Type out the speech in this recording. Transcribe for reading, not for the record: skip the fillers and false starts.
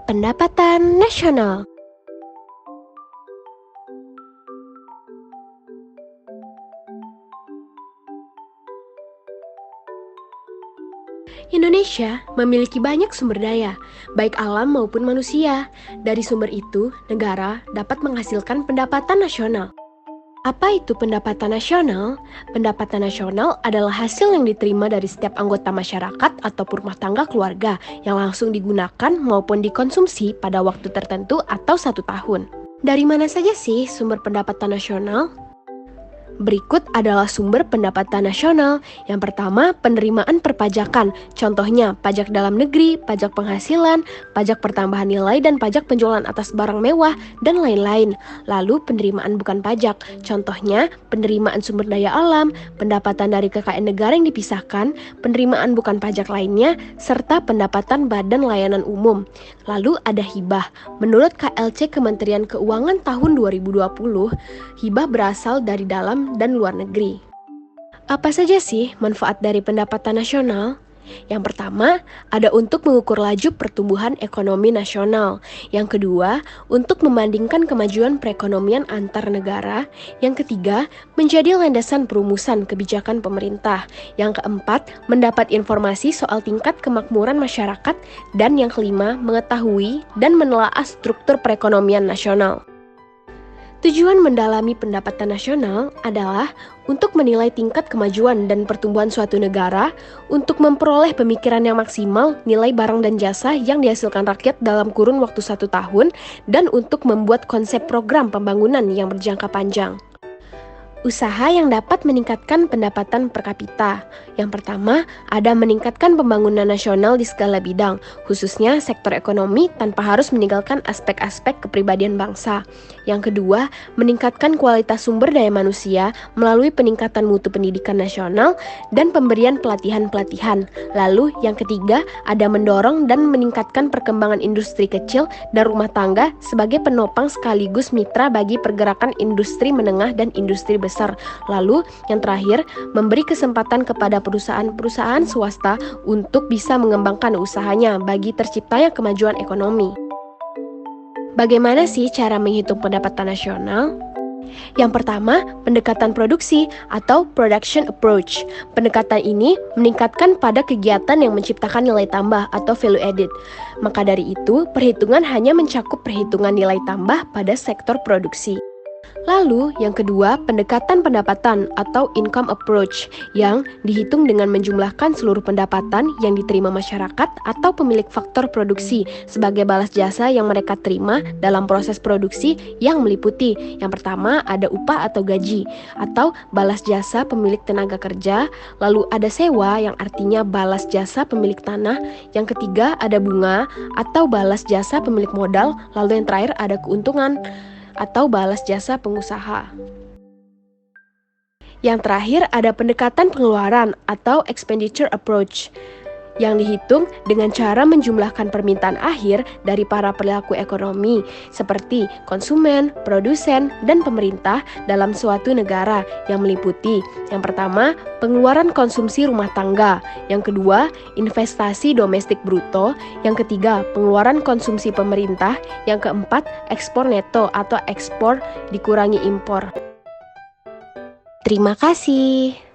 Pendapatan nasional. Indonesia memiliki banyak sumber daya, baik alam maupun manusia. Dari sumber itu, negara dapat menghasilkan pendapatan nasional. Apa itu pendapatan nasional? Pendapatan nasional adalah hasil yang diterima dari setiap anggota masyarakat ataupun rumah tangga keluarga yang langsung digunakan maupun dikonsumsi pada waktu tertentu atau 1 tahun. Dari mana saja sih sumber pendapatan nasional? Berikut adalah sumber pendapatan nasional. Yang pertama, penerimaan perpajakan. Contohnya, pajak dalam negeri, pajak penghasilan, pajak pertambahan nilai, dan pajak penjualan atas barang mewah, dan lain-lain. Lalu, penerimaan bukan pajak. Contohnya, penerimaan sumber daya alam, pendapatan dari KKN negara yang dipisahkan, penerimaan bukan pajak lainnya, serta pendapatan badan layanan umum. Lalu, ada hibah. Menurut KLC Kementerian Keuangan tahun 2020, hibah berasal dari dalam dan luar negeri. Apa saja sih manfaat dari pendapatan nasional? Yang pertama, ada untuk mengukur laju pertumbuhan ekonomi nasional. Yang kedua, untuk membandingkan kemajuan perekonomian antar negara. Yang ketiga, menjadi landasan perumusan kebijakan pemerintah. Yang keempat, mendapat informasi soal tingkat kemakmuran masyarakat. Dan yang kelima, mengetahui dan menelaah struktur perekonomian nasional. Tujuan mendalami pendapatan nasional adalah untuk menilai tingkat kemajuan dan pertumbuhan suatu negara, untuk memperoleh pemikiran yang maksimal nilai barang dan jasa yang dihasilkan rakyat dalam kurun waktu 1 tahun, dan untuk membuat konsep program pembangunan yang berjangka panjang. Usaha yang dapat meningkatkan pendapatan per kapita. Yang pertama, ada meningkatkan pembangunan nasional di segala bidang, khususnya sektor ekonomi tanpa harus meninggalkan aspek-aspek kepribadian bangsa. Yang kedua, meningkatkan kualitas sumber daya manusia melalui peningkatan mutu pendidikan nasional dan pemberian pelatihan-pelatihan. Lalu, yang ketiga, ada mendorong dan meningkatkan perkembangan industri kecil dan rumah tangga sebagai penopang sekaligus mitra bagi pergerakan industri menengah dan industri besar. Lalu, yang terakhir, memberi kesempatan kepada perusahaan-perusahaan swasta untuk bisa mengembangkan usahanya bagi terciptanya kemajuan ekonomi. Bagaimana sih cara menghitung pendapatan nasional? Yang pertama, pendekatan produksi atau production approach. Pendekatan ini meningkatkan pada kegiatan yang menciptakan nilai tambah atau value added. Maka dari itu, perhitungan hanya mencakup perhitungan nilai tambah pada sektor produksi. Lalu, yang kedua, pendekatan pendapatan atau income approach yang dihitung dengan menjumlahkan seluruh pendapatan yang diterima masyarakat atau pemilik faktor produksi sebagai balas jasa yang mereka terima dalam proses produksi yang meliputi yang pertama ada upah atau gaji atau balas jasa pemilik tenaga kerja, lalu ada sewa yang artinya balas jasa pemilik tanah, yang ketiga ada bunga atau balas jasa pemilik modal, lalu yang terakhir ada keuntungan atau balas jasa pengusaha. Yang terakhir ada pendekatan pengeluaran atau expenditure approach yang dihitung dengan cara menjumlahkan permintaan akhir dari para pelaku ekonomi seperti konsumen, produsen, dan pemerintah dalam suatu negara yang meliputi yang pertama, pengeluaran konsumsi rumah tangga, yang kedua, investasi domestik bruto, yang ketiga, pengeluaran konsumsi pemerintah, yang keempat, ekspor neto atau ekspor dikurangi impor. Terima kasih.